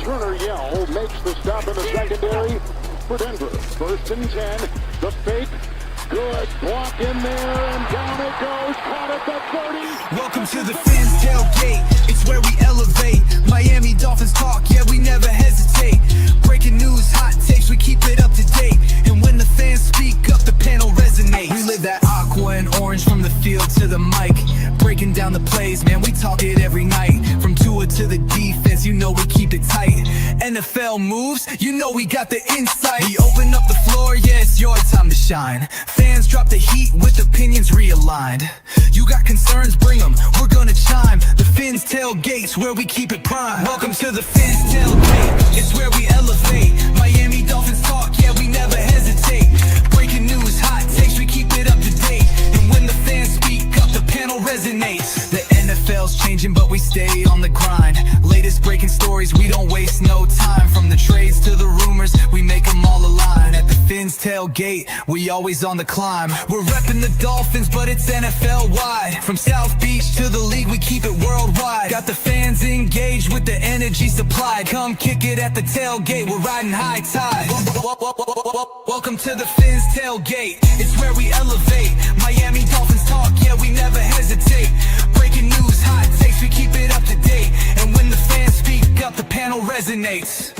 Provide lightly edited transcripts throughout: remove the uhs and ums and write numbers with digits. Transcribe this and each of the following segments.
Turner Yell makes the stop in the secondary for Denver. 1st and 10. The fake. Good block in there, and down it goes. Caught at the 30. Welcome to the Fins TailGate. It's where we elevate. Miami Dolphins talk, yeah, we never hesitate. Breaking news, hot takes, we keep it up to date. And when the fans speak up, the panel resonates. We live that aqua and orange from the field to the mic. Breaking down the plays, man, we talk it every night. From Tua to the defense, you know we keep it tight. NFL moves, you know we got the insight. We open up the floor, yeah, it's your time to shine. Fans drop the heat with opinions realigned. You got concerns, bring them, we're gonna chime. The Fins TailGate's where we keep it prime. Welcome to the Fins TailGate, it's where we elevate. Miami Dolphins talk, yeah, we never hesitate. Breaking news, hot takes, we keep it up to date. And when the fans speak up, the panel resonates. The NFL's changing, but we stay on the grind. Latest breaking stories, we don't waste no time. From the trades to the rumors, we make them all align. At the Fins TailGate, we always on the climb. We're repping the Dolphins, but it's NFL wide. From South Beach to the league, we keep it worldwide. Got the fans engaged with the energy supplied. Come kick it at the tailgate, we're riding high tide. Welcome to the Fins TailGate, it's where we elevate. Miami Dolphins talk, yeah, we never hesitate. Breaking news, hot takes, we keep it up to date. And when the fans speak up, the panel resonates.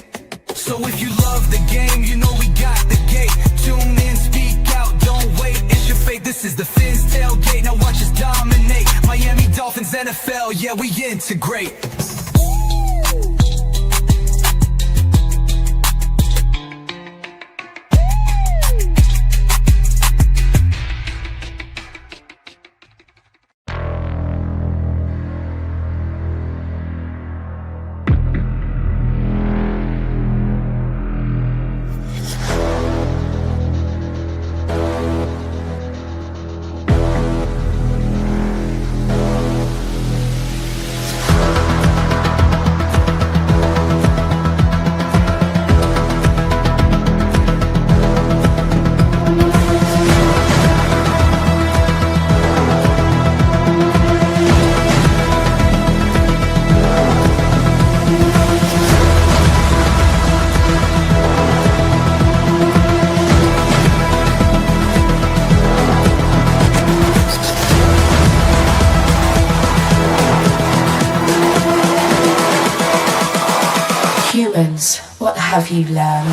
So if you love the game, you know we got the gate. Tune in, speak out, don't wait, it's your fate. This is the Fins TailGate, now watch us dominate. Miami Dolphins, NFL, yeah, we integrate. Humans, what have you learned?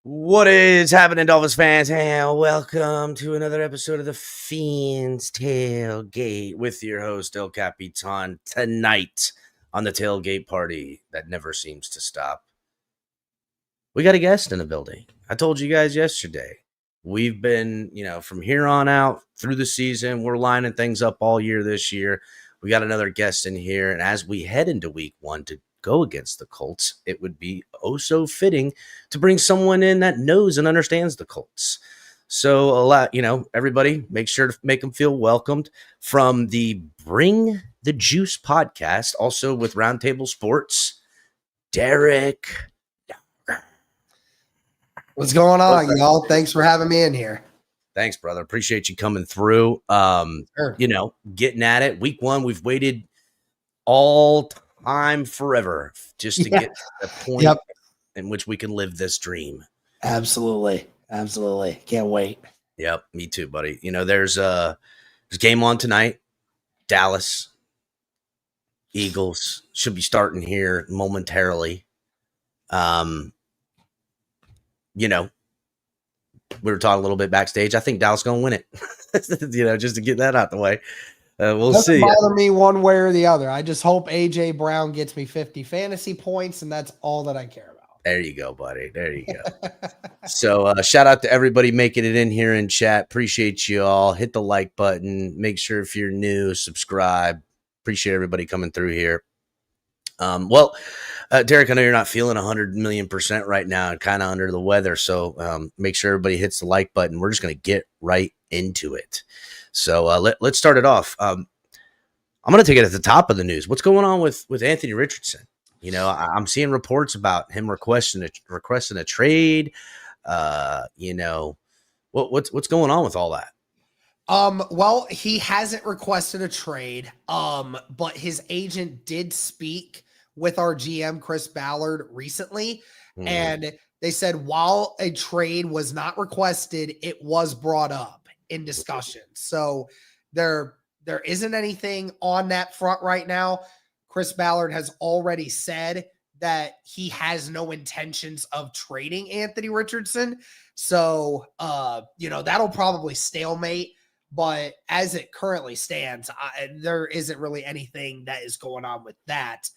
What is happening, Dolphins fans? And welcome to another episode of the Fins TailGate with your host, El Capitan. Tonight on the tailgate party that never seems to stop, we got a guest in the building. I told you guys yesterday. We've been, from here on out through the season, we're lining things up all year this year. We got another guest in here. And as we head into week one to go against the Colts, it would be oh so fitting to bring someone in that knows and understands the Colts. So everybody make sure to make them feel welcomed from the Bring the Juice podcast, also with Roundtable Sports, Derek. What's going on, y'all? Thanks for having me in here. Thanks, brother. Appreciate you coming through. Sure. Getting at it. Week one, we've waited all time forever just to get to the point in which we can live this dream. Absolutely. Can't wait. Yep, me too, buddy. There's a game on tonight. Dallas Eagles should be starting here momentarily. We were talking a little bit backstage. I think Dallas going to win it, just to get that out the way. We'll see. Doesn't bother me one way or the other. I just hope A.J. Brown gets me 50 fantasy points, and that's all that I care about. There you go, buddy. There you go. So shout out to everybody making it in here in chat. Appreciate you all. Hit the like button. Make sure if you're new, subscribe. Appreciate everybody coming through here. Derek, I know you're not feeling 100,000,000% right now, kind of under the weather. So make sure everybody hits the like button. We're just going to get right into it. So let's start it off. I'm going to take it at the top of the news. What's going on with Anthony Richardson? I'm seeing reports about him requesting a trade. What's going on with all that? Well, he hasn't requested a trade. But his agent did speak with our GM Chris Ballard recently, and they said while a trade was not requested, it was brought up in discussion. So there isn't anything on that front right now. Chris Ballard has already said that he has no intentions of trading Anthony Richardson. So that'll probably stalemate. But as it currently stands, there isn't really anything that is going on with that.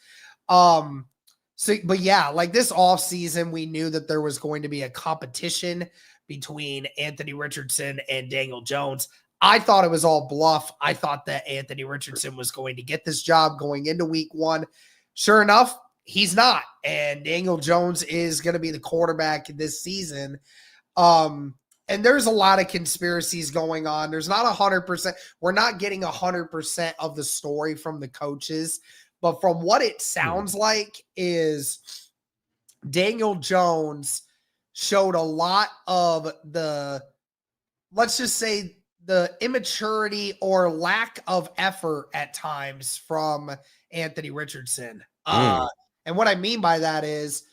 But yeah, like this offseason, we knew that there was going to be a competition between Anthony Richardson and Daniel Jones. I thought it was all bluff. I thought that Anthony Richardson was going to get this job going into week one. Sure enough, he's not. And Daniel Jones is going to be the quarterback this season. And there's a lot of conspiracies going on. There's not 100%. We're not getting 100% of the story from the coaches, but from what it sounds like is Daniel Jones showed a lot of let's just say the immaturity or lack of effort at times from Anthony Richardson. And what I mean by that is,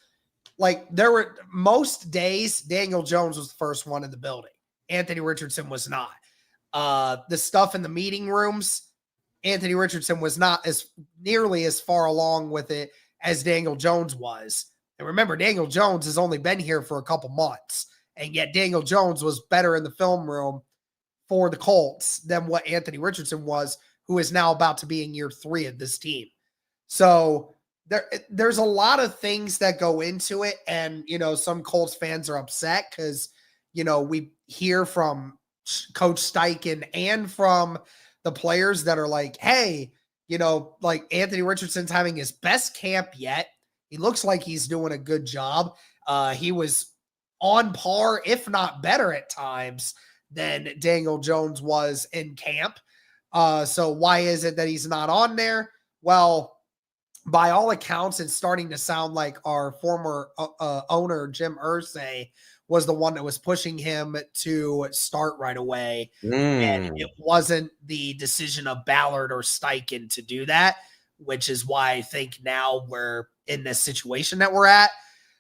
like, there were most days Daniel Jones was the first one in the building. Anthony Richardson was not. The stuff in the meeting rooms, Anthony Richardson was not as nearly as far along with it as Daniel Jones was. And remember, Daniel Jones has only been here for a couple months, and yet Daniel Jones was better in the film room for the Colts than what Anthony Richardson was, who is now about to be in year 3 of this team. So there's a lot of things that go into it. And, some Colts fans are upset because, we hear from Coach Steichen and from the players that are like, hey, like Anthony Richardson's having his best camp yet. He looks like he's doing a good job. He was on par, if not better at times, than Daniel Jones was in camp. So why is it that he's not on there? Well, by all accounts, it's starting to sound like our former owner, Jim Irsay, was the one that was pushing him to start right away. And it wasn't the decision of Ballard or Steichen to do that, which is why I think now we're in this situation that we're at.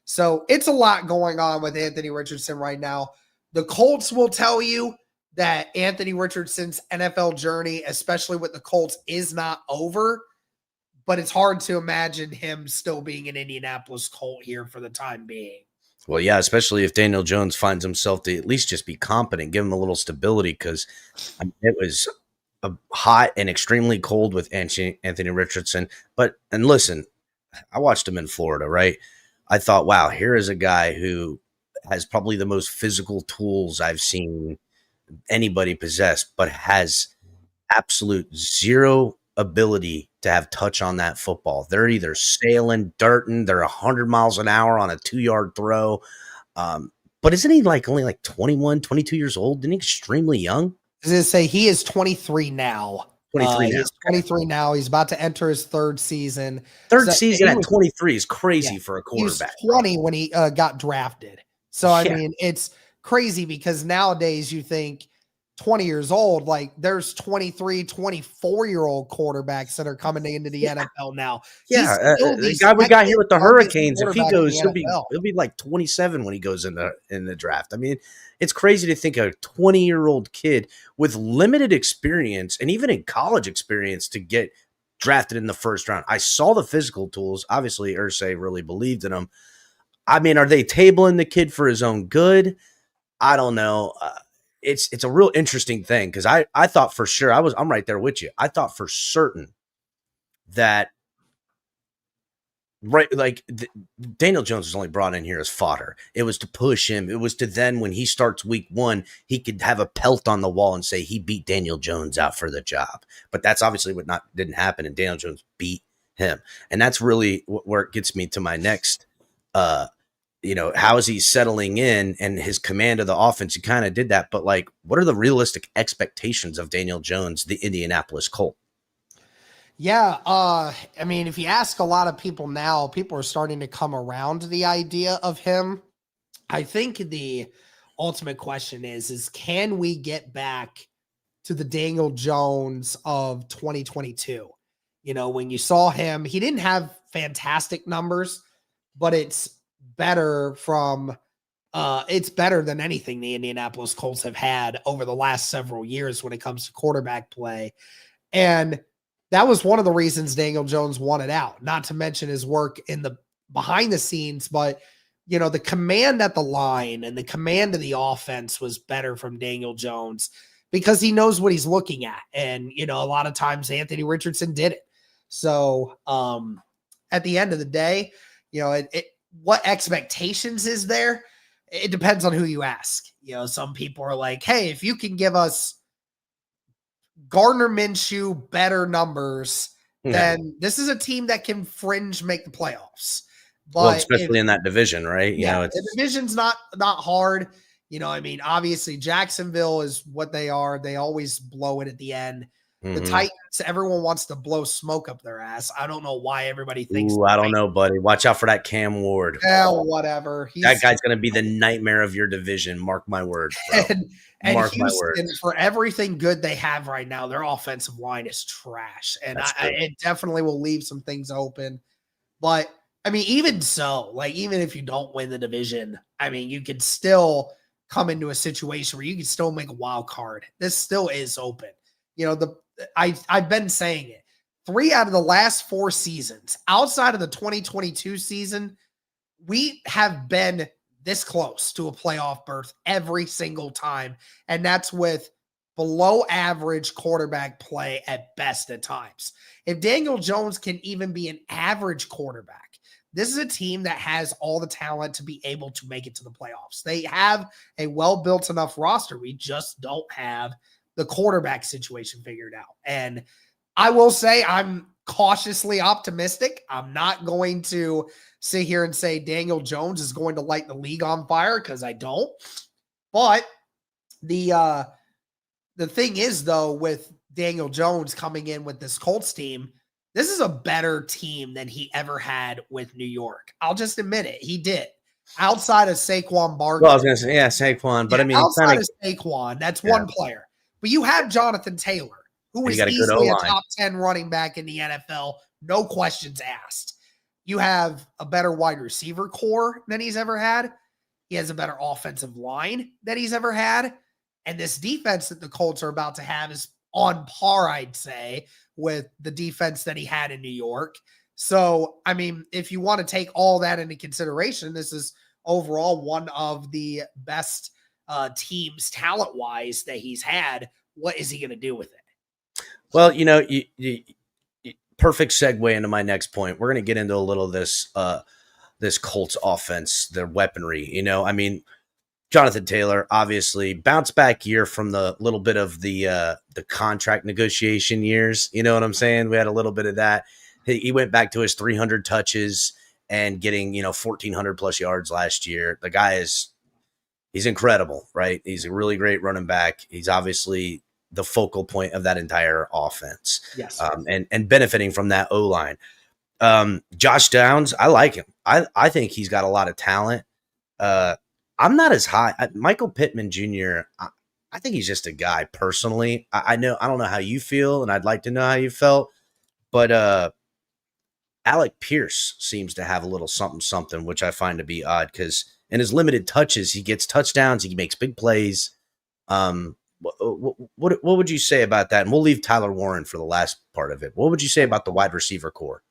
So it's a lot going on with Anthony Richardson right now. The Colts will tell you that Anthony Richardson's NFL journey, especially with the Colts, is not over. But it's hard to imagine him still being an Indianapolis Colt here for the time being. Well, yeah, especially if Daniel Jones finds himself to at least just be competent, give him a little stability, because it was hot and extremely cold with Anthony Richardson. And listen, I watched him in Florida, right? I thought, wow, here is a guy who has probably the most physical tools I've seen anybody possess, but has absolute zero ability to have touch on that football. They're either sailing, darting, they're 100 miles an hour on a 2-yard throw. But isn't he only 21, 22 years old? Isn't he extremely young? I was going to say he is 23 now. 23 now. He's 23 now. He's about to enter his third season. Third season at 23 is crazy for a quarterback. He was 20 when he got drafted. So, I mean, it's crazy because nowadays you think 20 years old, like there's 23, 24-year-old quarterbacks that are coming into the NFL now. Yeah, the guy we got here with the Hurricanes, if he goes, he'll be like 27 when he goes in the draft. I mean, it's crazy to think a 20-year-old kid with limited experience and even in college experience to get drafted in the first round. I saw the physical tools. Obviously, Irsay really believed in him. I mean, are they tabling the kid for his own good? I don't know. It's a real interesting thing because I thought for sure I'm right there with you. I thought for certain that Daniel Jones was only brought in here as fodder. It was to push him. It was to then when he starts week 1, he could have a pelt on the wall and say he beat Daniel Jones out for the job. But that's obviously what didn't happen, and Daniel Jones beat him. And that's really where it gets me to my next how is he settling in and his command of the offense? He kind of did that, but what are the realistic expectations of Daniel Jones, the Indianapolis Colt? Yeah. I mean, if you ask a lot of people now, people are starting to come around to the idea of him. I think the ultimate question is can we get back to the Daniel Jones of 2022? You know, when you saw him, he didn't have fantastic numbers, but it's better than anything the Indianapolis Colts have had over the last several years when it comes to quarterback play. And that was one of the reasons Daniel Jones wanted out, not to mention his work in the behind the scenes, but you know, the command at the line and the command of the offense was better from Daniel Jones because he knows what he's looking at. And, you know, a lot of times Anthony Richardson did it. So at the end of the day, you know, what expectations is there? It depends on who you ask. You know, some people are like, hey, if you can give us Gardner Minshew better numbers, then this is a team that can fringe make the playoffs. But well, especially in that division, right? You know, the division's not hard. You know, I mean, obviously Jacksonville is what they are. They always blow it at the end. The Titans, everyone wants to blow smoke up their ass. I don't know why everybody thinks. I don't know, buddy. Watch out for that Cam Ward. Hell, whatever. That guy's going to be the nightmare of your division. Mark my words, bro. And Mark Houston, my words. For everything good they have right now, their offensive line is trash. And it definitely will leave some things open. But, I mean, even so, like, even if you don't win the division, I mean, you could still come into a situation where you can still make a wild card. This still is open. You know, I've been saying it. 3 out of the last 4 seasons, outside of the 2022 season, we have been this close to a playoff berth every single time. And that's with below average quarterback play at best at times. If Daniel Jones can even be an average quarterback, this is a team that has all the talent to be able to make it to the playoffs. They have a well-built enough roster. We just don't have the quarterback situation figured out. And I will say I'm cautiously optimistic. I'm not going to sit here and say Daniel Jones is going to light the league on fire because I don't. But the thing is, though, with Daniel Jones coming in with this Colts team, this is a better team than he ever had with New York. I'll just admit it. He did. Outside of Saquon Barkley. Well, I was going to say, yeah, Saquon. But I mean, outside of Saquon, that's one player. But you have Jonathan Taylor, who is easily a top 10 running back in the NFL. No questions asked. You have a better wide receiver core than he's ever had. He has a better offensive line than he's ever had. And this defense that the Colts are about to have is on par, I'd say, with the defense that he had in New York. So, I mean, if you want to take all that into consideration, this is overall one of the best teams talent-wise that he's had. What is he going to do with it? Well, you know, perfect segue into my next point. We're going to get into a little of this Colts offense, their weaponry. You know, I mean, Jonathan Taylor, obviously, bounce back year from the little bit of the contract negotiation years. You know what I'm saying? We had a little bit of that. He went back to his 300 touches and getting, 1,400 plus yards last year. The guy he's incredible, right? He's a really great running back. He's obviously the focal point of that entire offense. Yes. And benefiting from that O-line. Josh Downs, I like him. I think he's got a lot of talent. I'm not as high. Michael Pittman Jr., I think he's just a guy personally. I don't know how you feel, and I'd like to know how you felt. But Alec Pierce seems to have a little something, which I find to be odd because in his limited touches, he gets touchdowns. He makes big plays. What would you say about that? And we'll leave Tyler Warren for the last part of it. What would you say about the wide receiver core?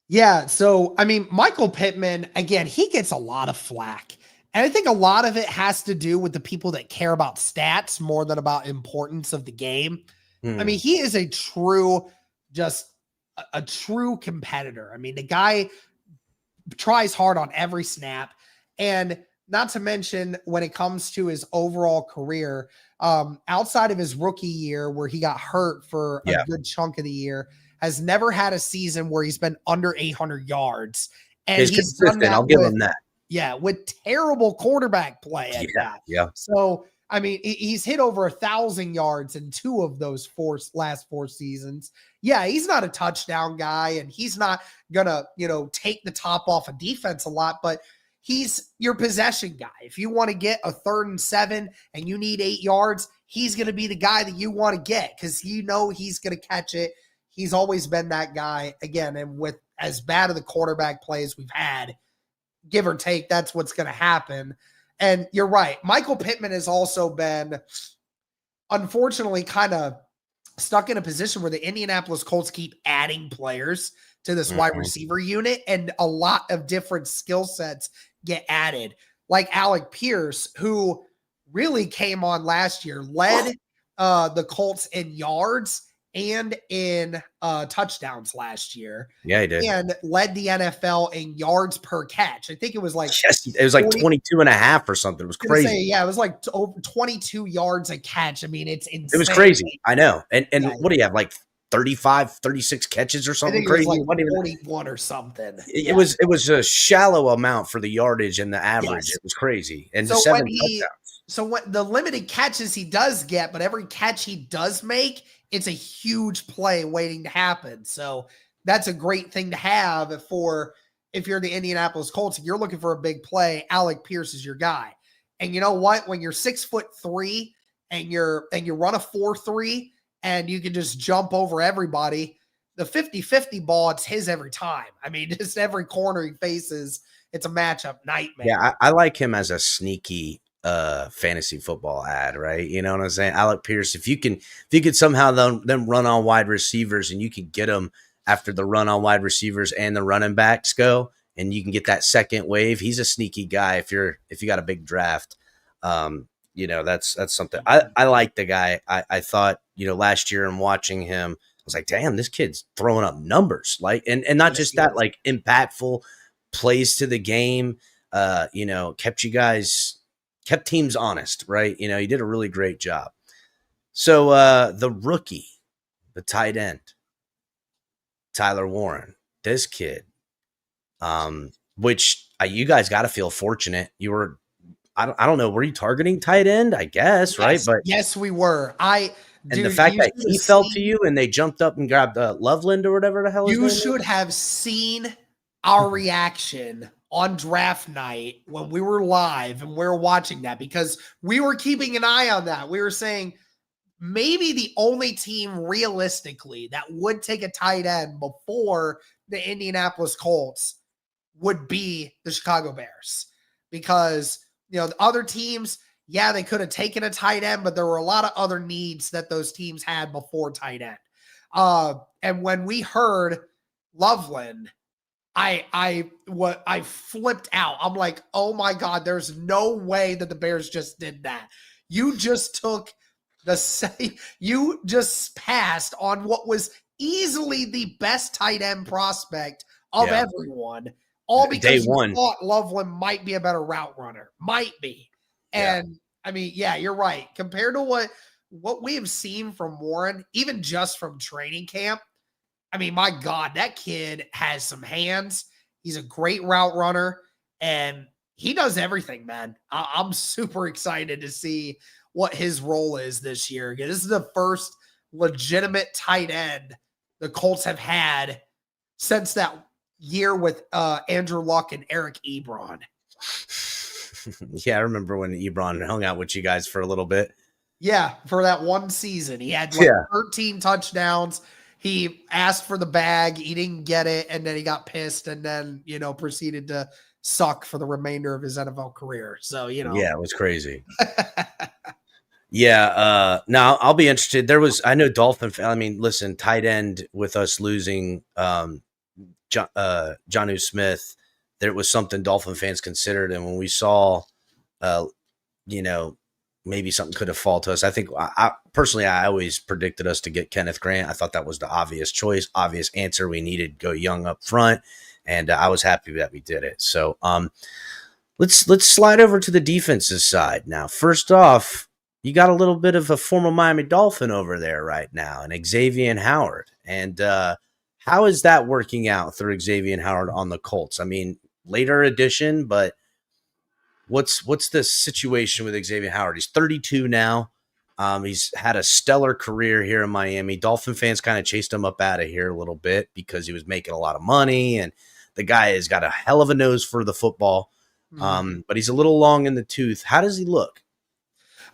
Yeah, so, I mean, Michael Pittman, again, he gets a lot of flack. And I think a lot of it has to do with the people that care about stats more than about importance of the game. I mean, he is a true competitor. I mean, the guy tries hard on every snap. And not to mention when it comes to his overall career, outside of his rookie year where he got hurt for a good chunk of the year, has never had a season where he's been under 800 yards. And he's consistent. I'll give him that. Yeah, with terrible quarterback play at that. Yeah. So, I mean, he's hit over 1,000 yards in 2 of those last 4 seasons. Yeah, he's not a touchdown guy, and he's not going to, take the top off of defense a lot, but he's your possession guy. If you want to get a 3rd and 7 and you need 8 yards, he's going to be the guy that you want to get because he's going to catch it. He's always been that guy. Again, and with as bad of the quarterback plays we've had, give or take, that's what's going to happen. And you're right. Michael Pittman has also been, unfortunately, kind of stuck in a position where the Indianapolis Colts keep adding players to this wide receiver unit, and a lot of different skill sets get added. Like Alec Pierce, who really came on last year, led the Colts in yards and in touchdowns last year. Yeah, he did. And led the NFL in yards per catch. I think it was like it was like 22 and a half or something. It was crazy. It was like over 22 yards a catch. I mean, it's insane. It was crazy. I know. And what do you have, like 35, 36 catches or something crazy? It was like 41 or something. It was a shallow amount for the yardage and the average. Yes. It was crazy. And so 7 touchdowns. So what the limited catches he does get, but every catch he does make, it's a huge play waiting to happen. So that's a great thing to have for if you're the Indianapolis Colts and you're looking for a big play. Alec Pierce is your guy. And you know what? When you're 6'3" and you run a 4.3 and you can just jump over everybody, the 50-50 ball, it's his every time. I mean, just every corner he faces, it's a matchup nightmare. Yeah, I like him as a sneaky fantasy football ad, right? You know what I'm saying? Alec Pierce, if you could somehow them run on wide receivers and you can get them after the run on wide receivers and the running backs go, and you can get that second wave, he's a sneaky guy if you got a big draft. That's something. I like the guy. I thought, last year and watching him, I was like, damn, this kid's throwing up numbers. Like, and not just that, like impactful plays to the game, kept teams honest, right? He did a really great job. So the rookie, the tight end, Tyler Warren, this kid, which you guys got to feel fortunate. You were, I don't know, were you targeting tight end? I guess, right? But yes, we were. The fact that he fell to you and they jumped up and grabbed Loveland or whatever the hell his name is. You should have seen our reaction on draft night when we were live and we were watching that, because we were keeping an eye on that. We were saying maybe the only team realistically that would take a tight end before the Indianapolis Colts would be the Chicago Bears, because, the other teams, yeah, they could have taken a tight end, but there were a lot of other needs that those teams had before tight end. And when we heard Loveland, I flipped out. I'm like, oh my God, there's no way that the Bears just did that. You just took you just passed on what was easily the best tight end prospect of everyone, all because you thought Loveland might be a better route runner. Might be. And I mean, yeah, you're right. Compared to what we have seen from Warren, even just from training camp, I mean, my God, that kid has some hands. He's a great route runner, and he does everything, man. I'm super excited to see what his role is this year. This is the first legitimate tight end the Colts have had since that year with Andrew Luck and Eric Ebron. Yeah, I remember when Ebron hung out with you guys for a little bit. Yeah, for that one season. He had 13 touchdowns. He asked for the bag. He didn't get it, and then he got pissed and then, proceeded to suck for the remainder of his NFL career. So, Yeah, it was crazy. Now I'll be interested. I know listen, tight end with us losing Jonnu Smith, there was something Dolphin fans considered. And when we saw, maybe something could have fallen to us. I think I personally always predicted us to get Kenneth Grant. I thought that was the obvious choice, obvious answer. We needed to go young up front, and I was happy that we did it. So let's slide over to the defense's side now. First off, you got a little bit of a former Miami Dolphin over there right now, and Xavier Howard. And how is that working out through Xavier Howard on the Colts? I mean, later addition, but what's the situation with Xavier Howard? He's 32 now. He's had a stellar career here in Miami. Dolphin fans kind of chased him up out of here a little bit because he was making a lot of money, and the guy has got a hell of a nose for the football. But he's a little long in the tooth. How does he look?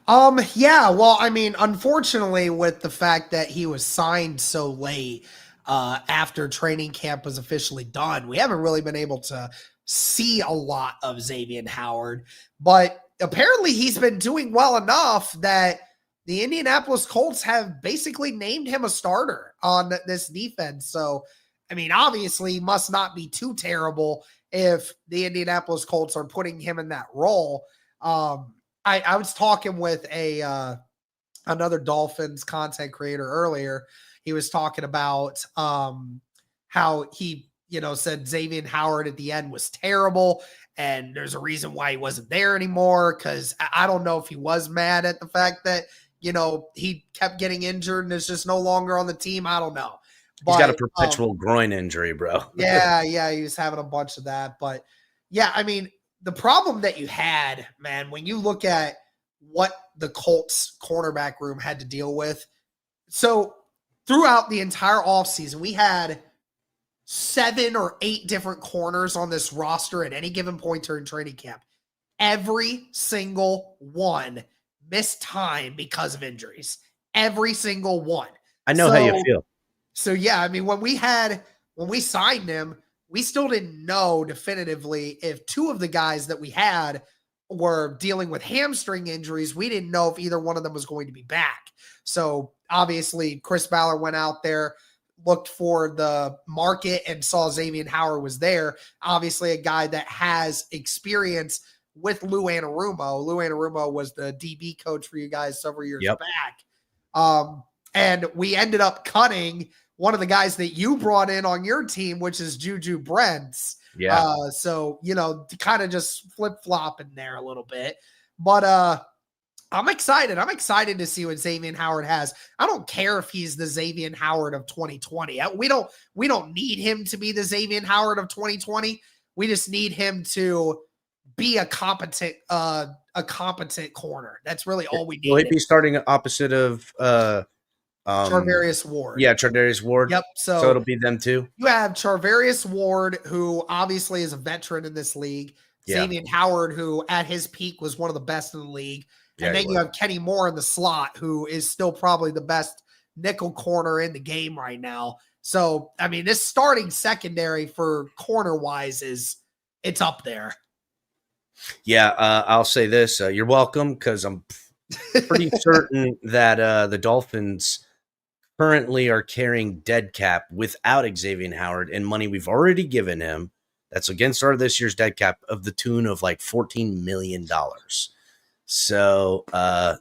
Yeah, well, I mean, unfortunately, with the fact that he was signed so late after training camp was officially done, we haven't really been able to see a lot of Xavier Howard, but apparently he's been doing well enough that the Indianapolis Colts have basically named him a starter on this defense. So, I mean, obviously he must not be too terrible if the Indianapolis Colts are putting him in that role. I was talking with another Dolphins content creator earlier. He was talking about how he, said Xavier Howard at the end was terrible, and there's a reason why he wasn't there anymore. Because I don't know if he was mad at the fact that he kept getting injured and is just no longer on the team. I don't know. He's got a perpetual groin injury, bro. yeah, he was having a bunch of that. But yeah, I mean, the problem that you had, man, when you look at what the Colts cornerback room had to deal with. So throughout the entire offseason, we had 7 or 8 different corners on this roster at any given point during training camp. Every single one missed time because of injuries. Every single one. I know how you feel. So yeah, I mean, when we signed him, we still didn't know definitively if 2 of the guys that we had were dealing with hamstring injuries. We didn't know if either one of them was going to be back. So obviously Chris Ballard went out there, looked for the market, and saw Xavier Howard was there. Obviously a guy that has experience with Lou Anarumo. Lou Anarumo was the DB coach for you guys several years back. And we ended up cutting one of the guys that you brought in on your team, which is Juju Brents. Yeah. So, kind of just flip-flopping there a little bit. But I'm excited. I'm excited to see what Xavier Howard has. I don't care if he's the Xavier Howard of 2020. We don't need him to be the Xavier Howard of 2020. We just need him to be a competent corner. That's really all we need. Will he be starting opposite of Charvarius Ward? Yeah, Charvarius Ward. Yep. So it'll be them too. You have Charvarius Ward, who obviously is a veteran in this league. Yeah. Xavier Howard, who at his peak was one of the best in the league. And then you have Kenny Moore in the slot, who is still probably the best nickel corner in the game right now. So, I mean, this starting secondary for corner-wise it's up there. Yeah, I'll say this. You're welcome, because I'm pretty certain that the Dolphins currently are carrying dead cap without Xavier Howard and money we've already given him. That's against our this year's dead cap of the tune of like $14 million. So I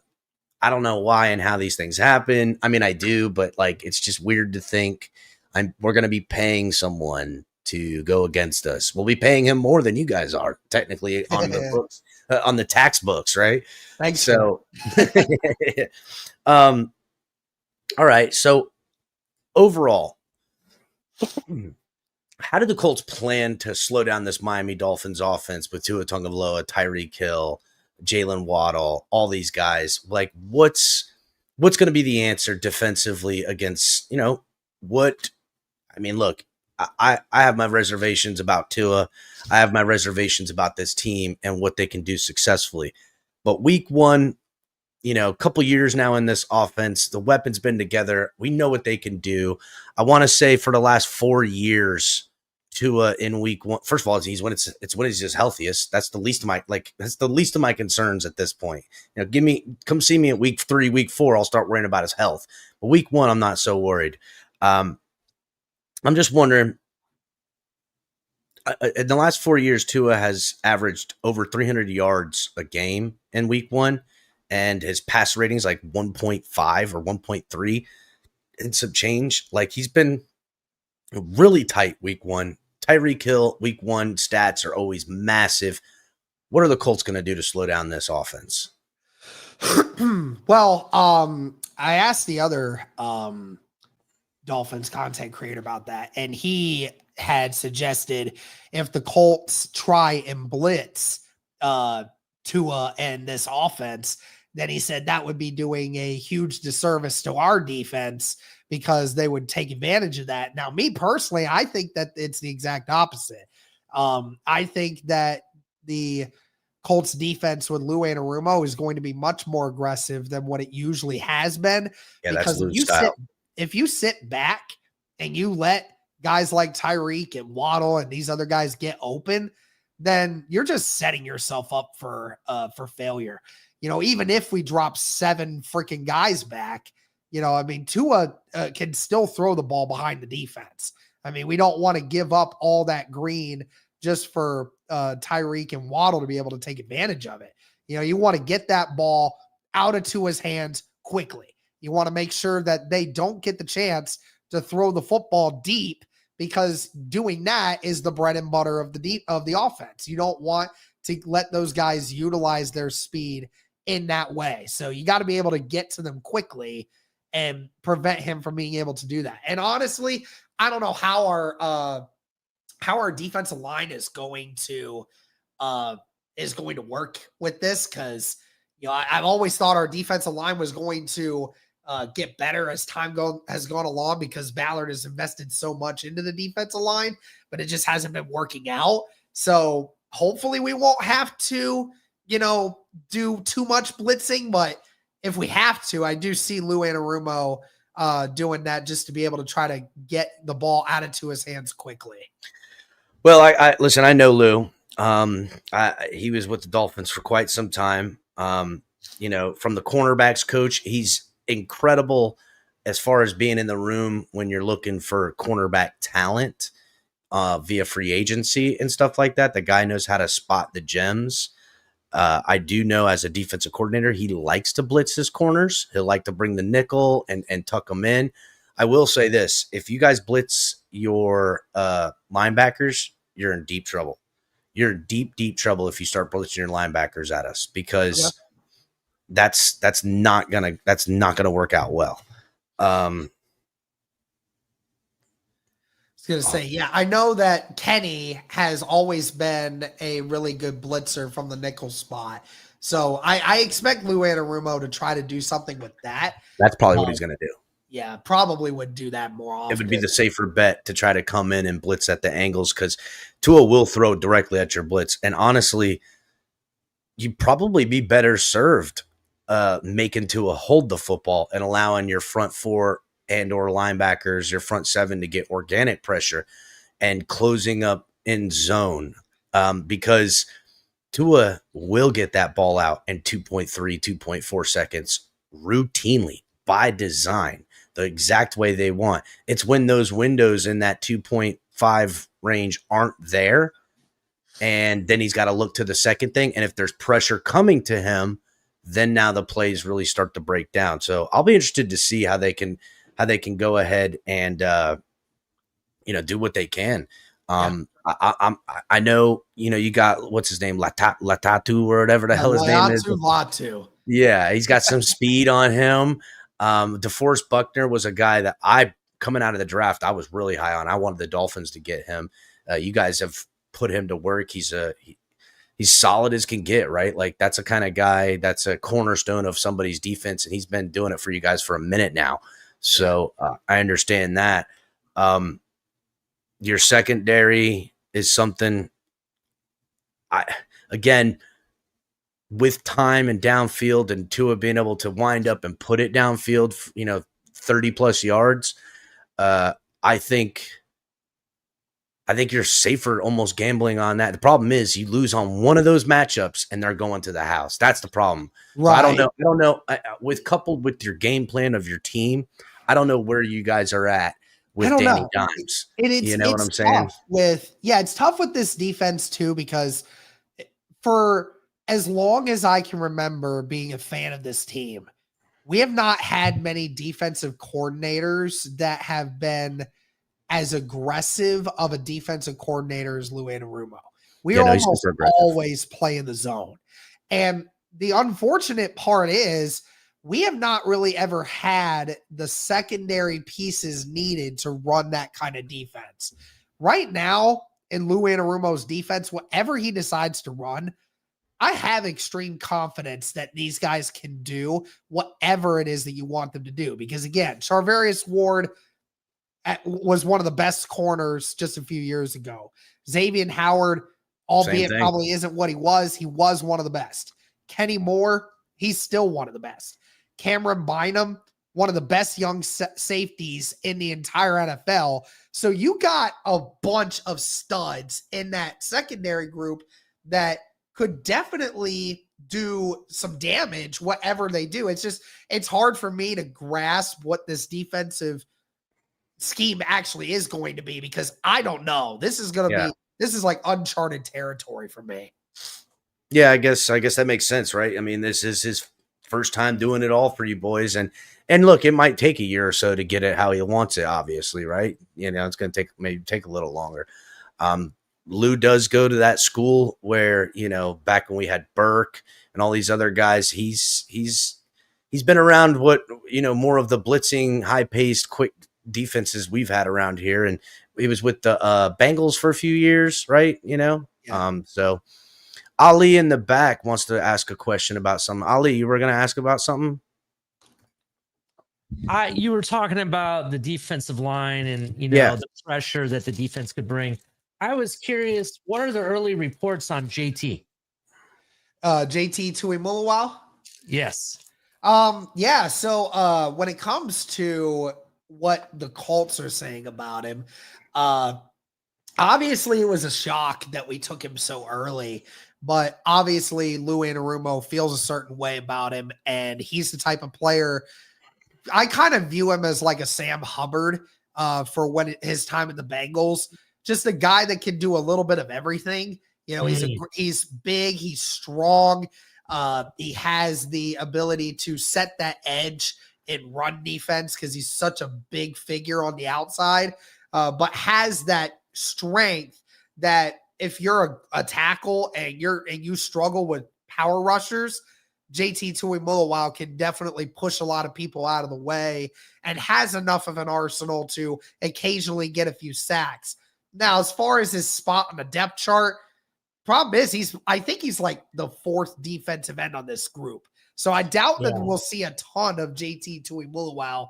don't know why and how these things happen. I mean, I do, but like, it's just weird to think we're going to be paying someone to go against us. We'll be paying him more than you guys are technically on the books, on the tax books, right? Thanks. So, all right. So overall, how did the Colts plan to slow down this Miami Dolphins offense with Tua Tagovailoa, Tyreek Hill, Jalen Waddle, all these guys? Like, what's going to be the answer defensively against, what? I mean, look, I have my reservations about Tua. I have my reservations about this team and what they can do successfully. But week 1, a couple years now in this offense, the weapons been together. We know what they can do. I want to say for the last 4 years, Tua in week 1. First of all, it's when he's his healthiest. That's the least of my concerns at this point. Come see me at week 3, week 4. I'll start worrying about his health. But week 1, I'm not so worried. I'm just wondering, in the last 4 years, Tua has averaged over 300 yards a game in week 1, and his pass rating is like 1.5 or 1.3 and some change. Like, he's been really tight week 1. Tyreek Hill, week 1 stats are always massive. What are the Colts going to do to slow down this offense? Well, I asked the other Dolphins content creator about that, and he had suggested if the Colts try and blitz Tua and this offense, then he said that would be doing a huge disservice to our defense because they would take advantage of that. Now, me personally, I think that it's the exact opposite. I think that the Colts defense with Lou Anarumo is going to be much more aggressive than what it usually has been. Yeah, that's Because Lou's style. if you sit back and you let guys like Tyreek and Waddle and these other guys get open, then you're just setting yourself up for failure. Even if we drop 7 freaking guys back, Tua can still throw the ball behind the defense. We don't want to give up all that green just for Tyreek and Waddle to be able to take advantage of it. You want to get that ball out of Tua's hands quickly. You want to make sure that they don't get the chance to throw the football deep, because doing that is the bread and butter of the offense. You don't want to let those guys utilize their speed in that way. So you got to be able to get to them quickly and prevent him from being able to do that. And honestly, I don't know how our defensive line is going to work with this, because I've always thought our defensive line was going to get better as time has gone along, because Ballard has invested so much into the defensive line, but it just hasn't been working out. So hopefully we won't have to, do too much blitzing, but if we have to, I do see Lou Anarumo doing that just to be able to try to get the ball out of Tua's hands quickly. Well, I listen, I know Lou. He was with the Dolphins for quite some time. From the cornerbacks coach, he's incredible as far as being in the room when you're looking for cornerback talent via free agency and stuff like that. The guy knows how to spot the gems. I do know as a defensive coordinator, he likes to blitz his corners. He'll like to bring the nickel and tuck them in. I will say this: if you guys blitz your linebackers, you're in deep trouble. You're in deep trouble if you start blitzing your linebackers at us, because that's not gonna work out well. Going to say, yeah, I know that Kenny has always been a really good blitzer from the nickel spot. So I expect Lou Anarumo to try to do something with that. That's probably what he's going to do. Yeah, probably would do that more often. It would be the safer bet to try to come in and blitz at the angles, because Tua will throw directly at your blitz. And honestly, you'd probably be better served making Tua hold the football and allowing your front 4 and or linebackers, your front 7, to get organic pressure and closing up in zone, because Tua will get that ball out in 2.3, 2.4 seconds routinely by design, the exact way they want. It's when those windows in that 2.5 range aren't there, and then he's got to look to the second thing. And if there's pressure coming to him, then now the plays really start to break down. So I'll be interested to see how they can go ahead and, do what they can. I know, you got, what's his name? Latatu or whatever the hell his name is. Latu. Yeah. He's got some speed on him. DeForest Buckner was a guy that coming out of the draft, I was really high on. I wanted the Dolphins to get him. You guys have put him to work. He's solid as can get, right? Like, that's a kind of guy that's a cornerstone of somebody's defense, and he's been doing it for you guys for a minute now. So I understand that. Your secondary is something again, with time and downfield and Tua being able to wind up and put it downfield, 30 plus yards. I think you're safer almost gambling on that. The problem is you lose on one of those matchups and they're going to the house. That's the problem. Right. So I don't know. Coupled with your game plan of your team, I don't know where you guys are at with Danny Dimes. You know what I'm saying? It's tough with this defense too, because for as long as I can remember being a fan of this team, we have not had many defensive coordinators that have been as aggressive of a defensive coordinator as Lou Anarumo. We almost always play in the zone. And the unfortunate part is we have not really ever had the secondary pieces needed to run that kind of defense. Right now, in Lou Anarumo's defense, whatever he decides to run, I have extreme confidence that these guys can do whatever it is that you want them to do. Because again, Charvarius Ward was one of the best corners just a few years ago. Xavier Howard, albeit thing. probably isn't what he was one of the best. Kenny Moore, he's still one of the best. Cameron Bynum, one of the best young safeties in the entire NFL. So you got a bunch of studs in that secondary group that could definitely do some damage, whatever they do. It's hard for me to grasp what this defensive scheme actually is going to be, because I don't know. This is like uncharted territory for me. Yeah, I guess that makes sense, right? I mean, this is his first time doing it all for you boys, and look, it might take a year or so to get it how he wants it, obviously, right? It's going to take a little longer. Lou does go to that school where, back when we had Burke and all these other guys, he's been around what, more of the blitzing, high-paced, quick defenses we've had around here, and he was with the Bengals for a few years, right? Yeah. So Ali in the back wants to ask a question about something. Ali, you were going to ask about something? You were talking about the defensive line and, the pressure that the defense could bring. I was curious, what are the early reports on JT? JT Tuimoloau? Yes. Yeah. So when it comes to what the Colts are saying about him, obviously it was a shock that we took him so early, but obviously Lou Anarumo feels a certain way about him, and he's the type of player I kind of view him as like a Sam Hubbard for his time at the Bengals. Just a guy that can do a little bit of everything. He's big, he's strong. He has the ability to set that edge in run defense because he's such a big figure on the outside, but has that strength that if you're a tackle and you struggle with power rushers, JT Tuimoloau can definitely push a lot of people out of the way and has enough of an arsenal to occasionally get a few sacks. Now, as far as his spot on the depth chart, problem is I think he's like the fourth defensive end on this group. So I doubt that we'll see a ton of JT Tuimoloau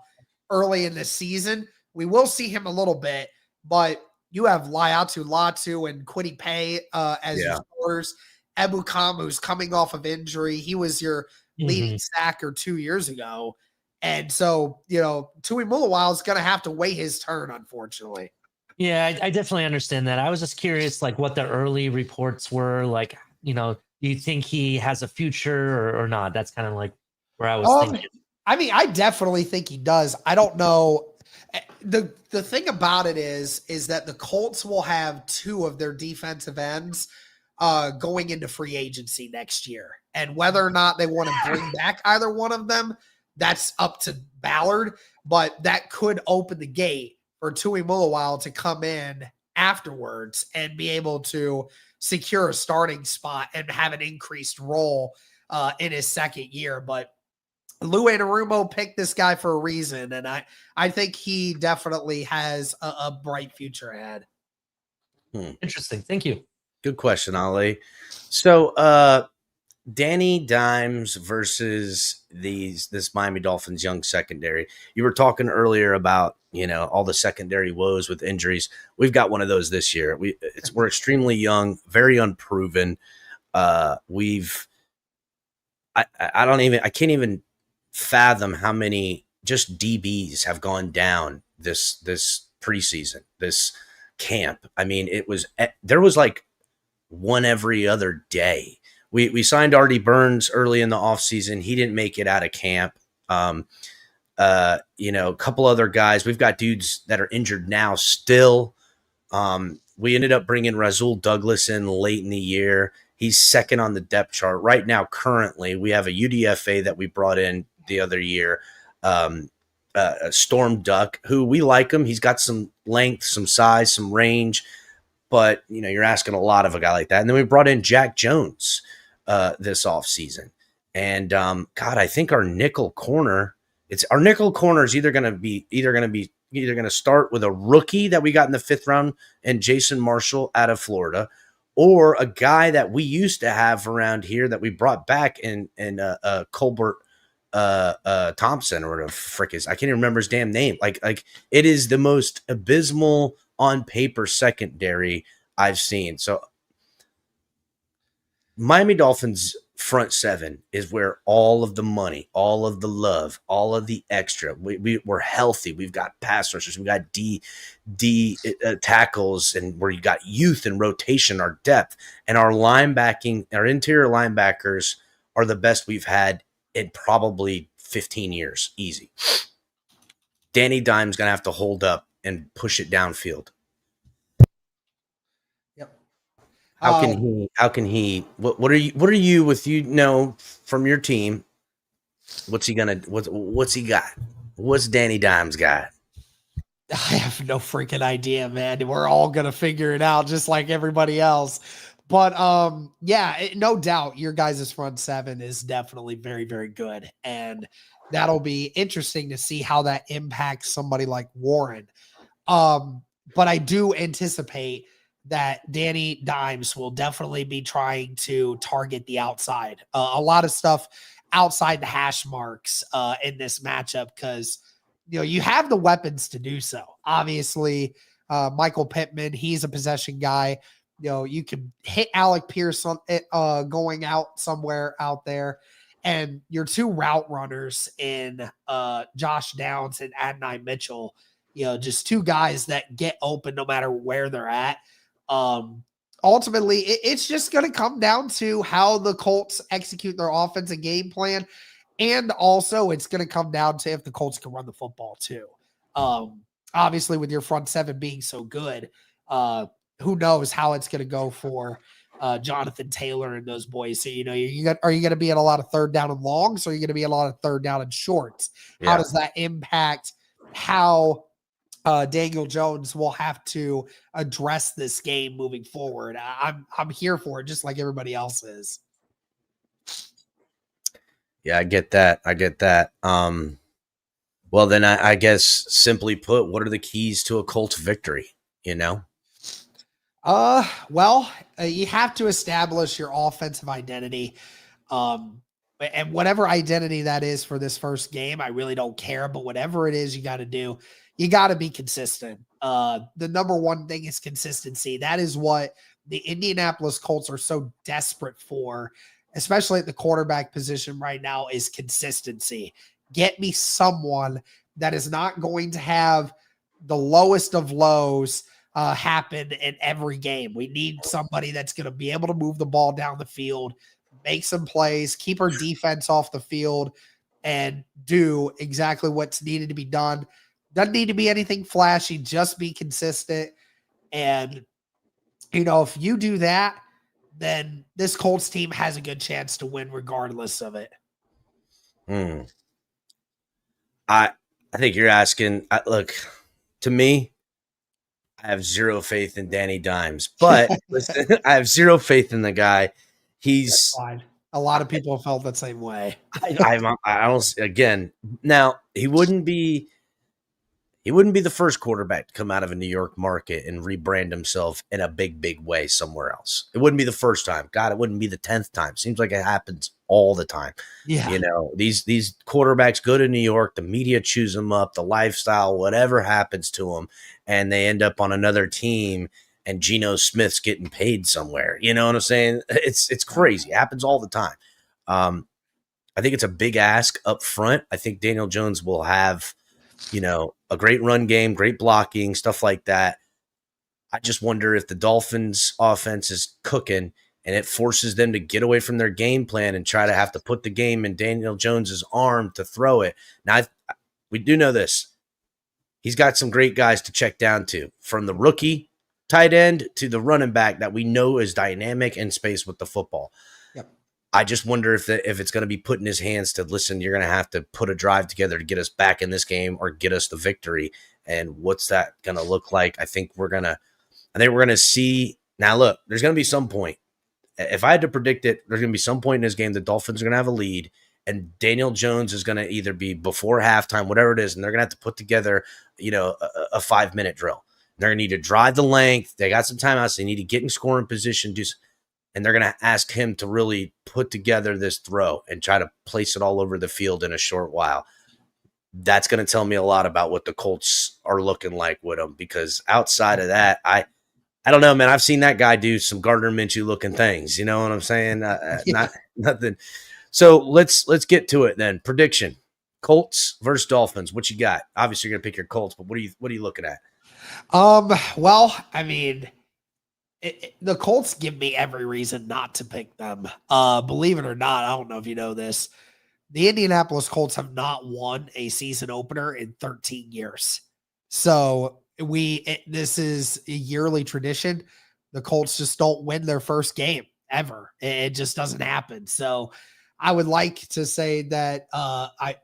early in the season. We will see him a little bit, but you have Laiatu Latu and Kwity Paye as your starters. Ebukam, who's coming off of injury. He was your leading sacker 2 years ago. And so, Tuimoloau is going to have to wait his turn, unfortunately. Yeah, I definitely understand that. I was just curious, like, what the early reports were. Like, do you think he has a future or not? That's kind of like where I was thinking. I mean, I definitely think he does. I don't know. The thing about it is that the Colts will have two of their defensive ends going into free agency next year. And whether or not they want to bring back either one of them, that's up to Ballard. But that could open the gate for Tuimoloau to come in afterwards and be able to secure a starting spot and have an increased role in his second year. But Lou Anarumo picked this guy for a reason, and I think he definitely has a bright future ahead. Interesting. Thank you. Good question, Ali. So, Danny Dimes versus this Miami Dolphins young secondary. You were talking earlier about all the secondary woes with injuries. We've got one of those this year. We're extremely young, very unproven. I can't even fathom how many just DBs have gone down this preseason, this camp. I mean, there was like one every other day. We signed Artie Burns early in the offseason. He didn't make it out of camp. A couple other guys. We've got dudes that are injured now still. We ended up bringing Rasul Douglas in late in the year. He's second on the depth chart. Right now, currently, we have a UDFA that we brought in the other year, a Storm Duck, who we like him. He's got some length, some size, some range. But, you're asking a lot of a guy like that. And then we brought in Jack Jones this offseason. And, I think our nickel corner is either going to start with a rookie that we got in the 5th round and Jason Marshall out of Florida, or a guy that we used to have around here that we brought back in Colbert Thompson, or whatever the frick is. I can't even remember his damn name. Like it is the most abysmal on paper secondary I've seen. So Miami Dolphins front seven is where all of the money, all of the love, all of the extra. We're healthy. We've got pass rushers. We've got D tackles, and where you got youth and rotation, our depth, and our linebacking, our interior linebackers are the best we've had in probably 15 years. Easy. Danny Dimes going to have to hold up and push it downfield. Yep. How can he what are you with, from your team? What's he got? What's Danny Dimes got? I have no freaking idea, man. We're all gonna figure it out just like everybody else. But no doubt your guys' front seven is definitely very, very good. And that'll be interesting to see how that impacts somebody like Warren. But I do anticipate that Danny Dimes will definitely be trying to target the outside. A lot of stuff outside the hash marks in this matchup, because you have the weapons to do so. Obviously, Michael Pittman, he's a possession guy. You can hit Alec Pierce going out somewhere out there. And your two route runners in Josh Downs and Adonai Mitchell, just two guys that get open no matter where they're at. Ultimately, it's just going to come down to how the Colts execute their offensive game plan. And also, it's going to come down to if the Colts can run the football too. Obviously, with your front seven being so good, who knows how it's going to go for Jonathan Taylor and those boys. So, are you going to be at a lot of third down and longs, or are you going to be a lot of third down and shorts? Yeah. How does that impact how Daniel Jones will have to address this game moving forward? I'm here for it, just like everybody else is. Yeah, I get that. Well, then I guess, simply put, what are the keys to a Colts victory? Well, you have to establish your offensive identity. And whatever identity that is for this first game, I really don't care. But whatever it is, you got to do. You got to be consistent. The number one thing is consistency. That is what the Indianapolis Colts are so desperate for, especially at the quarterback position right now, is consistency. Get me someone that is not going to have the lowest of lows happen in every game. We need somebody that's going to be able to move the ball down the field, make some plays, keep our defense off the field, and do exactly what's needed to be done. Doesn't need to be anything flashy, just be consistent. And, if you do that, then this Colts team has a good chance to win regardless of it. I think you're asking, look, to me, I have zero faith in Danny Dimes, but listen, I have zero faith in the guy. He's fine. A lot of people felt that same way. I don't, again, now he wouldn't be the first quarterback to come out of a New York market and rebrand himself in a big, big way somewhere else. It wouldn't be the first time. God, it wouldn't be the 10th time. Seems like it happens all the time. Yeah. These quarterbacks go to New York, the media chews them up, the lifestyle, whatever happens to them, and they end up on another team, and Geno Smith's getting paid somewhere. You know what I'm saying? It's crazy. It happens all the time. I think it's a big ask up front. I think Daniel Jones will have, a great run game, great blocking, stuff like that. I just wonder if the Dolphins offense is cooking and it forces them to get away from their game plan and try to have to put the game in Daniel Jones's arm to throw it. Now, we do know this. He's got some great guys to check down to, from the rookie tight end to the running back that we know is dynamic in space with the football. Yep. I just wonder if it's going to be put in his hands to, listen, you're going to have to put a drive together to get us back in this game or get us the victory. And what's that going to look like? I think we're going to see. Now, look, there's going to be some point. If I had to predict it, there's going to be some point in this game the Dolphins are going to have a lead, and Daniel Jones is going to either be before halftime, whatever it is, and they're going to have to put together, a 5-minute drill. They're going to need to drive the length. They got some timeouts. They need to get in scoring position, and they're going to ask him to really put together this throw and try to place it all over the field in a short while. That's going to tell me a lot about what the Colts are looking like with him, because outside of that, I I don't know, man. I've seen that guy do some Gardner Minshew looking things. You know what I'm saying? Yeah. Not nothing. So let's get to it then. Prediction: Colts versus Dolphins. What you got? Obviously, you're gonna pick your Colts, but what are you looking at? Well, I mean, the Colts give me every reason not to pick them. Believe it or not, I don't know if you know this. The Indianapolis Colts have not won a season opener in 13 years. So this is a yearly tradition. The Colts just don't win their first game ever. It just doesn't happen. So I would like to say that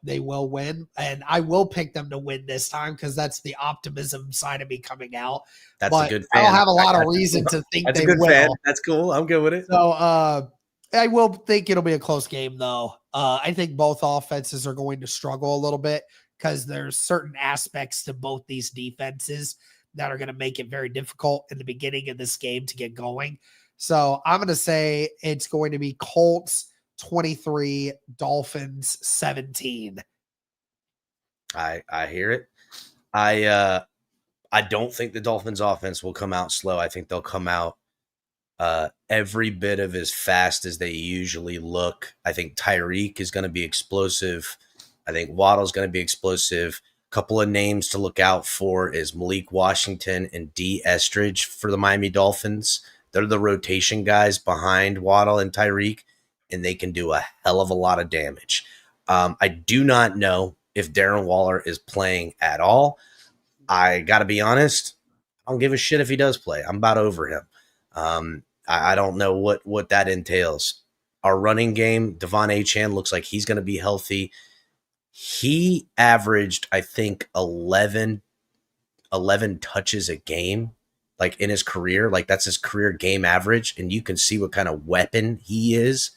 they will win, and I will pick them to win this time because that's the optimism side of me coming out. That's a good I fan. don't have a lot of reason to think That's they a good will. fan. That's cool. I'm good with it. So I will think it'll be a close game, though. I think both offenses are going to struggle a little bit because there's certain aspects to both these defenses that are going to make it very difficult in the beginning of this game to get going. So I'm going to say it's going to be Colts 23, Dolphins 17. I hear it. I don't think the Dolphins offense will come out slow. I think they'll come out every bit of as fast as they usually look. I think Tyreek is going to be explosive. I think Waddle's going to be explosive. A couple of names to look out for is Malik Washington and D. Estridge for the Miami Dolphins. They're the rotation guys behind Waddle and Tyreek, and they can do a hell of a lot of damage. I do not know if Darren Waller is playing at all. I got to be honest, I don't give a shit if he does play. I'm about over him. I don't know what that entails. Our running game, Devon Achane, looks like he's going to be healthy. He averaged, I think, 11 touches a game, like in his career. Like that's his career game average, and you can see what kind of weapon he is.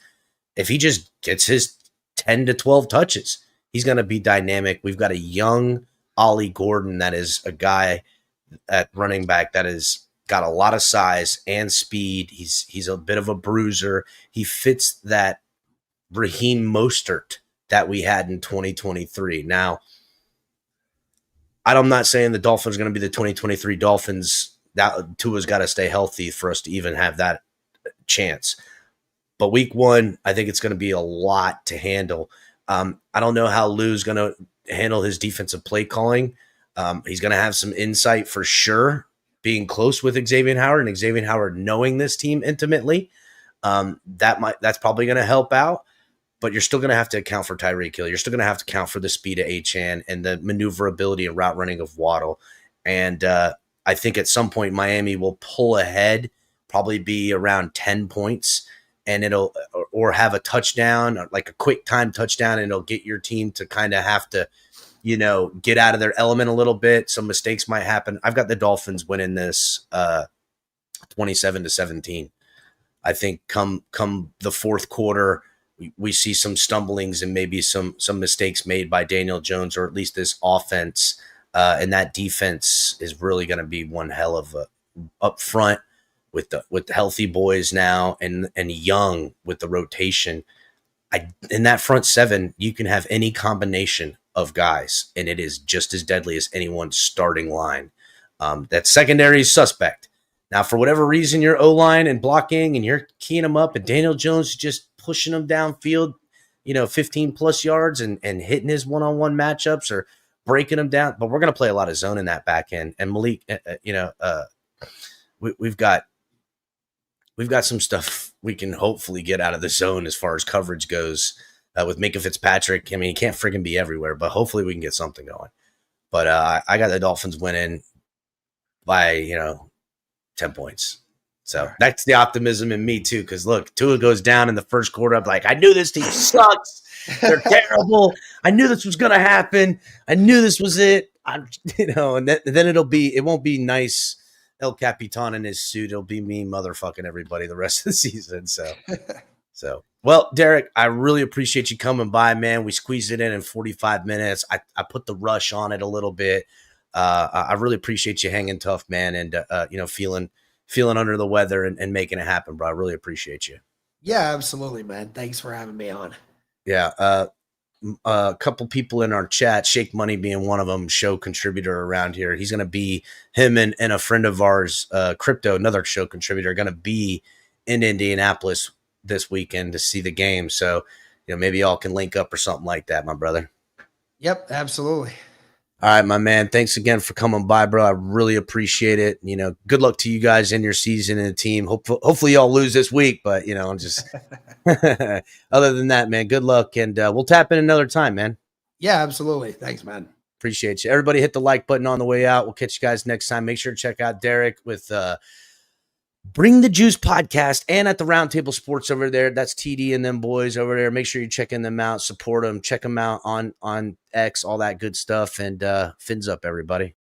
If he just gets his 10 to 12 touches, he's going to be dynamic. We've got a young Ollie Gordon that is a guy at running back that is got a lot of size and speed. He's a bit of a bruiser. He fits that Raheem Mostert that we had in 2023. Now, I'm not saying the Dolphins are going to be the 2023 Dolphins. That Tua's got to stay healthy for us to even have that chance. But week one, I think it's going to be a lot to handle. I don't know how Lou's going to handle his defensive play calling. He's going to have some insight for sure, being close with Xavier Howard and Xavier Howard knowing this team intimately. That's probably going to help out. But you're still going to have to account for Tyreek Hill. You're still going to have to account for the speed of Achane and the maneuverability and route running of Waddle. And I think at some point Miami will pull ahead, probably be around 10 points, and it'll or have a touchdown, like a quick time touchdown, and it'll get your team to kind of have to, get out of their element a little bit. Some mistakes might happen. I've got the Dolphins winning this 27-17. I think come the fourth quarter, we see some stumblings and maybe some mistakes made by Daniel Jones, or at least this offense, and that defense is really going to be one hell of a up front with the healthy boys now and young with the rotation. In that front seven, you can have any combination of guys, and it is just as deadly as anyone's starting line. That secondary is suspect. Now, for whatever reason, you're O-line and blocking and you're keying them up, and Daniel Jones just pushing them downfield, 15-plus yards and hitting his one-on-one matchups or breaking them down. But we're going to play a lot of zone in that back end. And Malik, we've got some stuff we can hopefully get out of the zone as far as coverage goes with Minka Fitzpatrick. I mean, he can't freaking be everywhere, but hopefully we can get something going. But I got the Dolphins winning by, 10 points. So that's the optimism in me too. Cause look, Tua goes down in the first quarter. I'm like, I knew this team sucks. They're terrible. I knew this was going to happen. I knew this was it. And then it won't be nice El Capitan in his suit. It'll be me motherfucking everybody the rest of the season. So, well, Derek, I really appreciate you coming by, man. We squeezed it in 45 minutes. I put the rush on it a little bit. I really appreciate you hanging tough, man. And, feeling under the weather and making it happen, bro. I really appreciate you. Yeah, absolutely, man. Thanks for having me on. Yeah. a couple people in our chat, Shake Money being one of them, show contributor around here. He's going to be, him and a friend of ours, Crypto, another show contributor, going to be in Indianapolis this weekend to see the game. So, maybe y'all can link up or something like that, my brother. Yep, absolutely. All right, my man. Thanks again for coming by, bro. I really appreciate it. Good luck to you guys in your season and the team. Hopefully y'all lose this week, but just other than that, man, good luck, and we'll tap in another time, man. Yeah, absolutely. Thanks, man. Appreciate you. Everybody hit the like button on the way out. We'll catch you guys next time. Make sure to check out Derek with Bring the Juice podcast and at the Roundtable Sports over there. That's TD and them boys over there. Make sure you're checking them out, support them, check them out on X, all that good stuff. And fins up, everybody.